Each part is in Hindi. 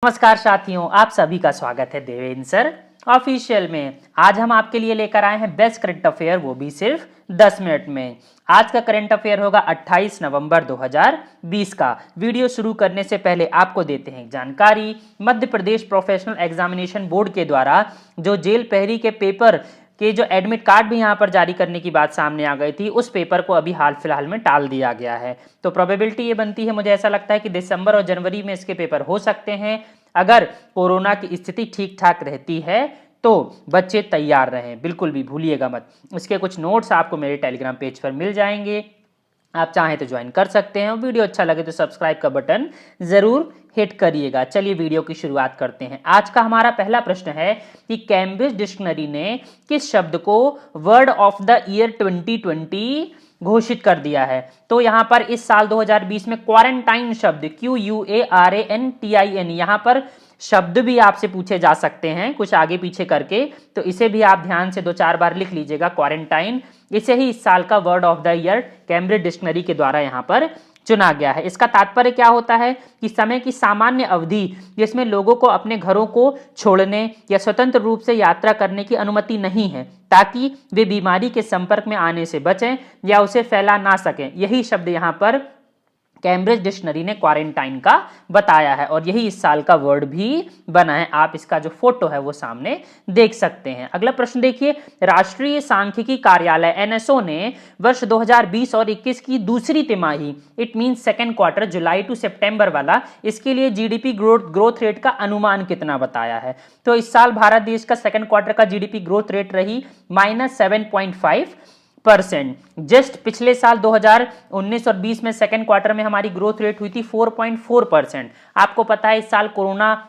नमस्कार साथियों, आप सभी का स्वागत है देवेंद्र सर ऑफिशियल में। आज हम आपके लिए लेकर आए हैं बेस्ट करंट अफेयर, वो भी सिर्फ 10 मिनट में। आज का करंट अफेयर होगा 28 नवंबर 2020 का। वीडियो शुरू करने से पहले आपको देते हैं जानकारी। Madhya Pradesh professional examination board के द्वारा जो जेल प्रहरी के पेपर कि जो एडमिट कार्ड भी यहाँ पर जारी करने की बात सामने आ गई थी, उस पेपर को अभी हाल फिलहाल में टाल दिया गया है। तो प्रोबेबिलिटी ये बनती है, मुझे ऐसा लगता है कि दिसंबर और जनवरी में इसके पेपर हो सकते हैं। अगर कोरोना की स्थिति ठीक ठाक रहती है तो बच्चे तैयार रहें, बिल्कुल भी भूलिएगा मत। इसके कुछ नोट्स आपको मेरे टेलीग्राम पेज पर मिल जाएंगे, आप चाहें तो ज्वाइन कर सकते हैं। वीडियो अच्छा लगे तो सब्सक्राइब का बटन जरूर हिट करिएगा। चलिए वीडियो की शुरुआत करते हैं। आज का हमारा पहला प्रश्न है कि कैम्ब्रिज डिक्शनरी ने किस शब्द को वर्ड ऑफ द ईयर 2020 घोषित कर दिया है। तो यहां पर इस साल 2020 में क्वारंटाइन शब्द QUARANTIN, यहां पर शब्द भी आपसे पूछे जा सकते हैं कुछ आगे पीछे करके, तो इसे भी आप ध्यान से 2-4 बार लिख लीजिएगा। क्वारंटाइन, इसे ही इस साल का word of the year Cambridge dictionary के द्वारा यहां पर चुना गया है। इसका तात्पर्य क्या होता है कि समय की सामान्य अवधि जिसमें लोगों को अपने घरों को छोड़ने या स्वतंत्र रूप से यात्रा करने की अनुमति नहीं है, ताकि वे बीमारी के संपर्क में आने से बचें या उसे फैला ना सकें। यही शब्द यहां पर कैम्ब्रिज डिक्शनरी ने क्वारंटाइन का बताया है और यही इस साल का वर्ड भी बना है। आप इसका जो फोटो है वो सामने देख सकते हैं। अगला प्रश्न देखिए, राष्ट्रीय सांख्यिकी कार्यालय NSO ने वर्ष 2020 और 21 की दूसरी तिमाही, it mean second quarter, July to सितंबर वाला, इसके लिए जीडीपी ग्रोथ रेट का अनुमान कितना बताया है। तो इस साल भारत देश का सेकेंड क्वार्टर का जीडीपी ग्रोथ रेट रही -7.5%। जस्ट पिछले साल 2019 और 20 में सेकेंड क्वार्टर में हमारी ग्रोथ रेट हुई थी 4.4%। आपको पता है इस साल कोरोना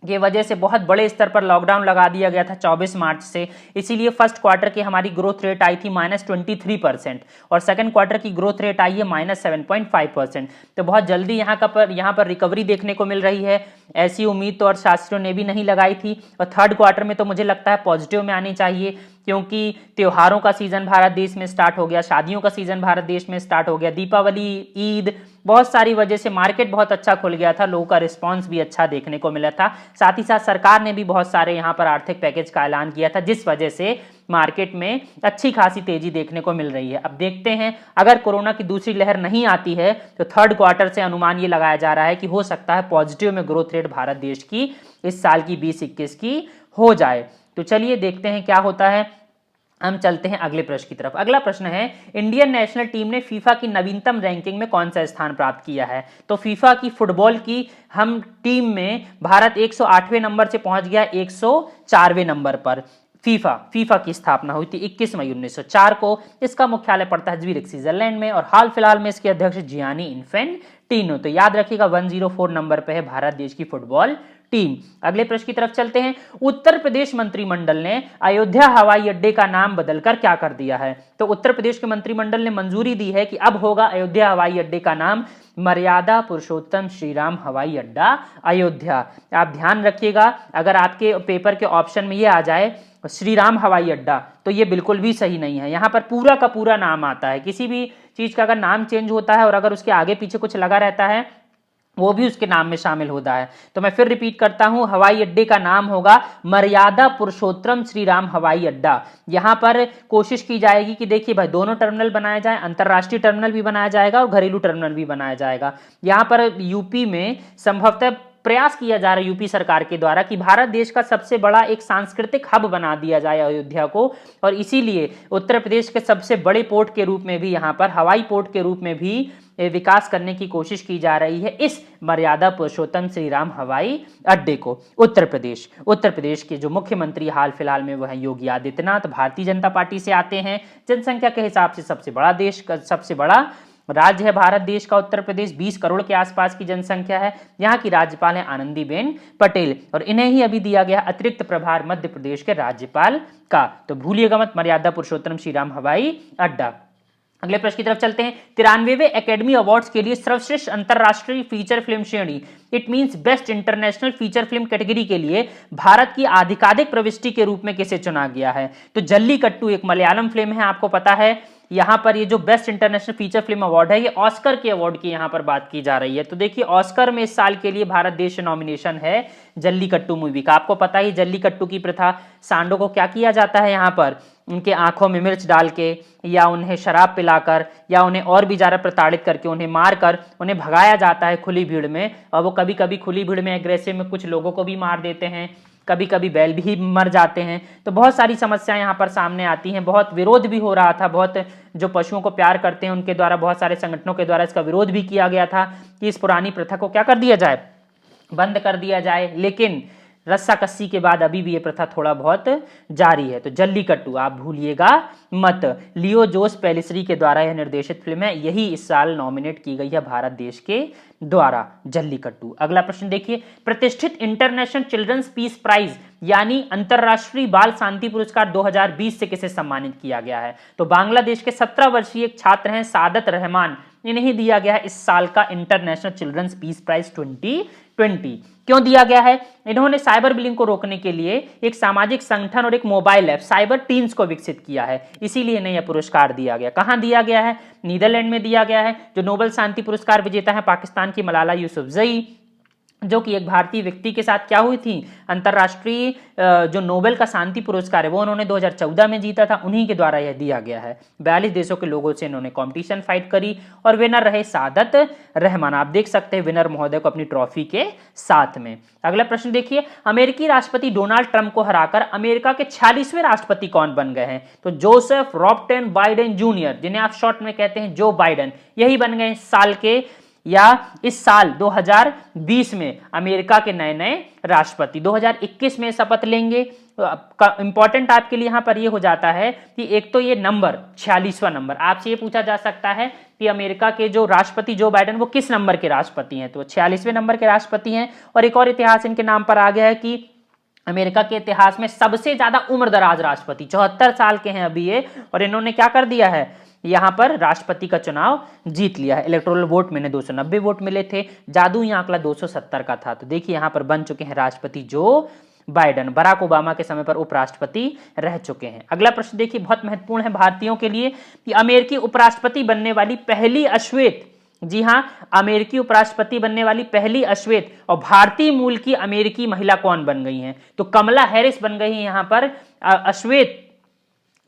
की वजह से बहुत बड़े स्तर पर लॉकडाउन लगा दिया गया था 24 मार्च से, इसीलिए फर्स्ट क्वार्टर की हमारी ग्रोथ रेट आई थी -23% और सेकंड क्वार्टर की ग्रोथ रेट आई है -7.5%। तो बहुत जल्दी यहाँ पर रिकवरी देखने को मिल रही है। ऐसी उम्मीद तो अर्थशास्त्रियों ने भी नहीं लगाई थी और थर्ड क्वार्टर में तो मुझे लगता है पॉजिटिव में आनी चाहिए, क्योंकि त्योहारों का सीजन भारत देश में स्टार्ट हो गया, शादियों का सीजन भारत देश में स्टार्ट हो गया, दीपावली, ईद, बहुत सारी वजह से मार्केट बहुत अच्छा खुल गया था, लोगों का रिस्पांस भी अच्छा देखने को मिला था। साथ ही साथ सरकार ने भी बहुत सारे यहाँ पर आर्थिक पैकेज का ऐलान किया था, जिस वजह से मार्केट में अच्छी खासी तेजी देखने को मिल रही है। अब देखते हैं, अगर कोरोना की दूसरी लहर नहीं आती है तो थर्ड क्वार्टर से अनुमान ये लगाया जा रहा है कि हो सकता है पॉजिटिव में ग्रोथ रेट भारत देश की इस साल की 2021 की हो जाए। तो चलिए देखते हैं क्या होता है। हम चलते हैं अगले प्रश्न की तरफ। अगला प्रश्न है, इंडियन नेशनल टीम ने फीफा की नवीनतम रैंकिंग में कौन सा स्थान प्राप्त किया है। तो फीफा की फुटबॉल की हम टीम में भारत 108वें नंबर से पहुंच गया 104वें नंबर पर। फीफा की स्थापना हुई थी 21 मई 1904 को। इसका मुख्यालय पड़ता है ज्यूरिख, स्विट्जरलैंड में और हाल फिलहाल में इसके अध्यक्ष जियानी इन्फेंटिनो। तो याद रखिएगा 104 नंबर पे है भारत देश की फुटबॉल टीम। अगले प्रश्न की तरफ चलते हैं। उत्तर प्रदेश मंत्रिमंडल ने अयोध्या हवाई अड्डे का नाम बदलकर क्या कर दिया है। तो उत्तर प्रदेश के मंत्रिमंडल ने मंजूरी दी है कि अब होगा अयोध्या हवाई अड्डे का नाम मर्यादा पुरुषोत्तम श्रीराम हवाई अड्डा अयोध्या। आप ध्यान रखिएगा, अगर आपके पेपर के ऑप्शन में ये आ जाए श्री राम हवाई अड्डा तो ये बिल्कुल भी सही नहीं है। यहाँ पर पूरा का पूरा नाम आता है। किसी भी चीज का अगर नाम चेंज होता है और अगर उसके आगे पीछे कुछ लगा रहता है वो भी उसके नाम में शामिल होता है। तो मैं फिर रिपीट करता हूं, हवाई अड्डे का नाम होगा मर्यादा पुरुषोत्तम श्री राम हवाई अड्डा। यहां पर कोशिश की जाएगी कि देखिए भाई दोनों टर्मिनल बनाए जाए, अंतरराष्ट्रीय टर्मिनल भी बनाया जाएगा और घरेलू टर्मिनल भी बनाया जाएगा। यहां पर यूपी में संभवतः प्रयास किया जा रहा है यूपी सरकार के द्वारा कि भारत देश का सबसे बड़ा एक सांस्कृतिक हब बना दिया जाए अयोध्या को, और इसीलिए उत्तर प्रदेश के सबसे बड़े पोर्ट के रूप में भी यहाँ पर हवाई पोर्ट के रूप में भी विकास करने की कोशिश की जा रही है इस मर्यादा पुरुषोत्तम श्री राम हवाई अड्डे को। उत्तर प्रदेश के जो मुख्यमंत्री हाल फिलहाल में वो है योगी आदित्यनाथ, भारतीय जनता पार्टी से आते हैं। जनसंख्या के हिसाब से सबसे बड़ा राज्य है भारत देश का उत्तर प्रदेश, 20 करोड़ के आसपास की जनसंख्या है। यहाँ की राज्यपाल है आनंदीबेन पटेल और इन्हें ही अभी दिया गया अतिरिक्त प्रभार मध्य प्रदेश के राज्यपाल का। तो भूलिएगा मत, मर्यादा पुरुषोत्तम श्री राम हवाई अड्डा। अगले प्रश्न की तरफ चलते हैं। 93वें एकेडमी अवार्ड्स के लिए सर्वश्रेष्ठ अंतरराष्ट्रीय फीचर फिल्म श्रेणी, it means best international feature film category के लिए भारत की आधिकारिक प्रविष्टि के रूप में किसे चुना गया है? तो जल्लीकट्टू एक मलयालम फिल्म है, आपको पता है। यहां पर ये जो best international feature film award है, ये ऑस्कर के अवार्ड की यहां पर बात की जा रही है। तो देखिए, ऑस्कर में इस साल के लिए भारत देश से नॉमिनेशन है जल्लीकट्टू मूवी का। आपको पता ही जल्लीकट्टू की प्रथा, सांडों को क्या किया जाता है यहाँ पर, उनके आंखों में मिर्च डाल के या उन्हें शराब पिलाकर या उन्हें और भी ज्यादा प्रताड़ित करके उन्हें मारकर उन्हें भगाया जाता है खुली भीड़ में। और वो कभी कभी खुली भीड़ में एग्रेसिव में कुछ लोगों को भी मार देते हैं, कभी कभी बैल भी मर जाते हैं। तो बहुत सारी समस्याएं यहाँ पर सामने आती हैं। बहुत विरोध भी हो रहा था, बहुत जो पशुओं को प्यार करते हैं उनके द्वारा, बहुत सारे संगठनों के द्वारा इसका विरोध भी किया गया था कि इस पुरानी प्रथा को क्या कर दिया जाए, बंद कर दिया जाए। लेकिन रस्साकस्सी के बाद अभी भी ये प्रथा थोड़ा बहुत जारी है। तो जल्लीकट्टू आप भूलिएगा मत। लियो जोस पेलिसरी के द्वारा यह निर्देशित फिल्म है, यही इस साल नॉमिनेट की गई है भारत देश के द्वारा, जल्लीकट्टू। अगला प्रश्न देखिए, प्रतिष्ठित इंटरनेशनल चिल्ड्रंस पीस प्राइज यानी अंतरराष्ट्रीय बाल शांति पुरस्कार 2020 से किसे सम्मानित किया गया है? तो बांग्लादेश के 17 वर्षीय एक छात्र हैं सादत रहमान, इन्हें दिया गया है इस साल का इंटरनेशनल चिल्ड्रंस पीस प्राइज 2020। क्यों दिया गया है? इन्होंने साइबर बुलिंग को रोकने के लिए एक सामाजिक संगठन और एक मोबाइल ऐप साइबर टीन्स को विकसित किया है, इसीलिए इन्हें यह पुरस्कार दिया गया। कहां दिया गया है? नीदरलैंड में दिया गया है। जो नोबेल शांति पुरस्कार विजेता है पाकिस्तान की मलाला यूसुफजई, जो कि एक भारतीय व्यक्ति के साथ क्या हुई थी, अंतरराष्ट्रीय जो नोबेल का शांति पुरस्कार है वो उन्होंने 2014 में जीता था, उन्हीं के द्वारा यह दिया गया है। 42 देशों के लोगों से इन्होंने कंपटीशन फाइट करी और विनर रहे सादत रहमान। आप देख सकते हैं विनर महोदय को अपनी ट्रॉफी के साथ में। अगला प्रश्न देखिए, अमेरिकी राष्ट्रपति डोनाल्ड ट्रंप को हराकर अमेरिका के 46वें राष्ट्रपति कौन बन गए हैं? तो जोसेफ रॉबर्टन बाइडेन जूनियर, जिन्हें आप शॉर्ट में कहते हैं जो बाइडेन, यही बन गए इस साल के या इस साल 2020 में अमेरिका के नए नए राष्ट्रपति। 2021 में शपथ लेंगे। इंपॉर्टेंट आपके लिए यहां पर ये हो जाता है कि एक तो ये नंबर 46वां नंबर, आपसे ये पूछा जा सकता है कि अमेरिका के जो राष्ट्रपति जो बाइडेन वो किस नंबर के राष्ट्रपति हैं? तो 46वें नंबर के राष्ट्रपति हैं। और एक और इतिहास इनके नाम पर आ गया है कि अमेरिका के इतिहास में सबसे ज्यादा उम्र दराज राष्ट्रपति 74 साल के हैं अभी ये, और इन्होंने क्या कर दिया है, यहां पर राष्ट्रपति का चुनाव जीत लिया है। इलेक्टोरल वोट में 290 वोट मिले थे, जादुई आंकड़ा 270 का था। तो देखिए यहां पर बन चुके हैं राष्ट्रपति जो बाइडेन, बराक ओबामा के समय पर उपराष्ट्रपति रह चुके हैं। अगला प्रश्न देखिए, बहुत महत्वपूर्ण है भारतीयों के लिए कि अमेरिकी उपराष्ट्रपति बनने वाली पहली अश्वेत, जी हां, अमेरिकी उपराष्ट्रपति बनने वाली पहली अश्वेत और भारतीय मूल की अमेरिकी महिला कौन बन गई हैं? तो कमला हैरिस बन गई हैं यहां पर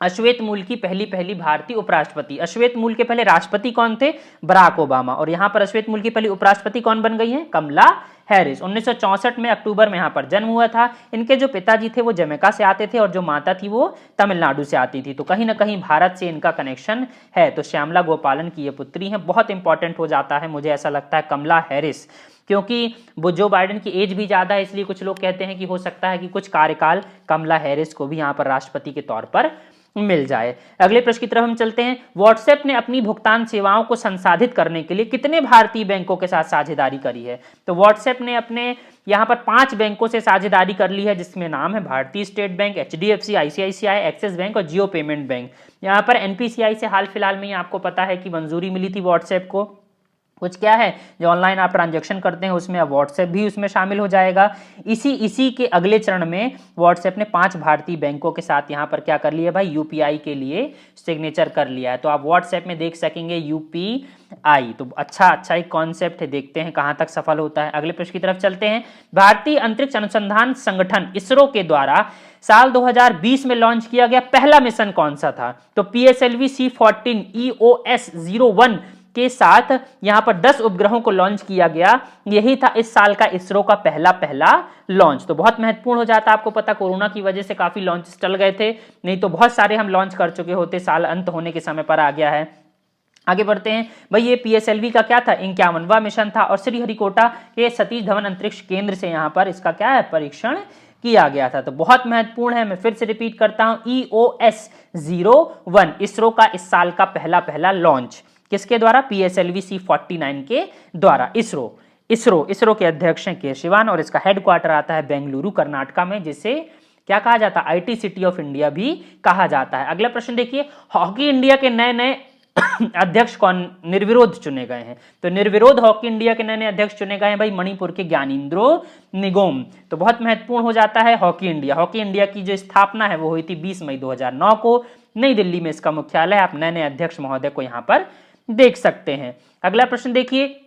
अश्वेत मूल की पहली भारतीय उपराष्ट्रपति। अश्वेत मूल के पहले राष्ट्रपति कौन थे? Barack Obama. और यहां पर अश्वेत मूल की पहली उपराष्ट्रपति कौन बन गई हैं? कमला हैरिस। 1964 में अक्टूबर में यहां पर जन्म हुआ था। इनके जो पिताजी थे वो जमैका से आते थे और जो माता थी वो तमिलनाडु से आती थी। तो कहीं ना कहीं भारत से इनका कनेक्शन है। तो श्यामला गोपालन की ये पुत्री है। बहुत इंपॉर्टेंट हो जाता है, मुझे ऐसा लगता है, कमला हैरिस, क्योंकि वो जो बाइडेन की एज भी ज्यादा है, इसलिए कुछ लोग कहते हैं कि हो सकता है कि कुछ कार्यकाल कमला हैरिस को भी यहां पर राष्ट्रपति के तौर पर मिल जाए। अगले प्रश्न की तरफ हम चलते हैं। व्हाट्सएप ने अपनी भुगतान सेवाओं को संसाधित करने के लिए कितने भारतीय बैंकों के साथ साझेदारी करी है? तो व्हाट्सएप ने अपने यहां पर 5 बैंकों से साझेदारी कर ली है, जिसमें नाम है भारतीय state bank, HDFC, ICICI, axis bank और जियो पेमेंट बैंक। यहां पर एनपीसीआई से हाल फिलहाल में आपको पता है कि मंजूरी मिली थी व्हाट्सएप को। कुछ क्या है, जो ऑनलाइन आप ट्रांजैक्शन करते हैं उसमें अब व्हाट्सएप भी उसमें शामिल हो जाएगा। इसी के अगले चरण में व्हाट्सएप ने 5 भारतीय बैंकों के साथ यहां पर क्या कर लिया भाई, यूपीआई के लिए सिग्नेचर कर लिया है। तो आप व्हाट्सएप में देख सकेंगे यूपीआई। तो अच्छा एक कॉन्सेप्ट है, देखते हैं कहां तक सफल होता है। अगले प्रश्न की तरफ चलते हैं। भारतीय अंतरिक्ष अनुसंधान संगठन इसरो के द्वारा साल 2020 में लॉन्च किया गया पहला मिशन कौन सा था? तो PSLV C14 EOS-01 के साथ यहां पर 10 उपग्रहों को लॉन्च किया गया। यही था इस साल का इसरो का पहला लॉन्च। तो बहुत महत्वपूर्ण हो जाता है। आपको पता कोरोना की वजह से काफी लॉन्च टल गए थे, नहीं तो बहुत सारे हम लॉन्च कर चुके होते। साल अंत होने के समय पर आ गया है। आगे बढ़ते हैं भाई। ये PSLV का क्या था, 51वां मिशन था और श्रीहरिकोटा के सतीश धवन अंतरिक्ष केंद्र से यहां पर इसका क्या है, परीक्षण किया गया था। तो बहुत महत्वपूर्ण है। मैं फिर से रिपीट करता हूं, EOS-01 इसरो का इस साल का पहला लॉन्च किसके द्वारा? PSLV C49 के द्वारा। इसरो के अध्यक्ष हैं के शिवान और इसका हेडक्वार्टर आता है बेंगलुरु कर्नाटका में, जिसे क्या कहा जाता है, IT सिटी ऑफ इंडिया भी कहा जाता है। अगला प्रश्न देखिए। हॉकी इंडिया के नए अध्यक्ष कौन निर्विरोध चुने गए हैं? तो निर्विरोध हॉकी इंडिया के नए अध्यक्ष चुने गए हैं भाई मणिपुर के ज्ञानेंद्रो निगोम। तो बहुत महत्वपूर्ण हो जाता है हॉकी इंडिया। हॉकी इंडिया की जो स्थापना है वो हुई थी 20 मई 2009 को, नई दिल्ली में इसका मुख्यालय। आप नए अध्यक्ष महोदय को यहाँ पर देख सकते हैं। अगला प्रश्न देखिए,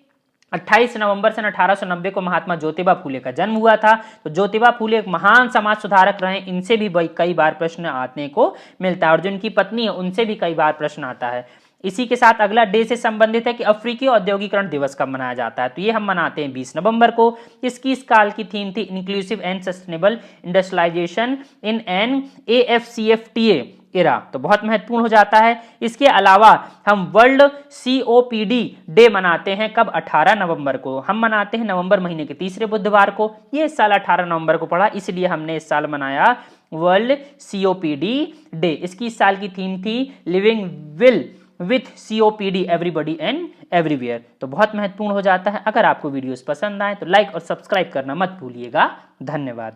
28 नवंबर सन 1890 को महात्मा ज्योतिबा फूले का जन्म हुआ था। तो ज्योतिबा फूले एक महान समाज सुधारक रहे, इनसे भी कई बार प्रश्न आने को मिलता है, और जिनकी पत्नी है उनसे भी कई बार प्रश्न आता है। इसी के साथ अगला डे से संबंधित है कि अफ्रीकी औद्योगिकरण दिवस कब मनाया जाता है? तो ये हम मनाते हैं 20 नवंबर को। इसकी इस काल की थीम थी inclusive and sustainable industrialisation in an AFCFTA era. तो बहुत महत्वपूर्ण हो जाता है। इसके अलावा हम वर्ल्ड COPD डे मनाते हैं कब? 18 नवंबर को। हम मनाते हैं नवंबर महीने के तीसरे बुधवार को। ये इस साल 18 नवंबर को पड़ा, इसलिए हमने इस साल मनाया वर्ल्ड COPD डे। इसकी इस साल की थीम थी living will with COPD everybody and everywhere. तो बहुत महत्वपूर्ण हो जाता है। अगर आपको वीडियोस पसंद आए तो लाइक और सब्सक्राइब करना मत भूलिएगा। धन्यवाद।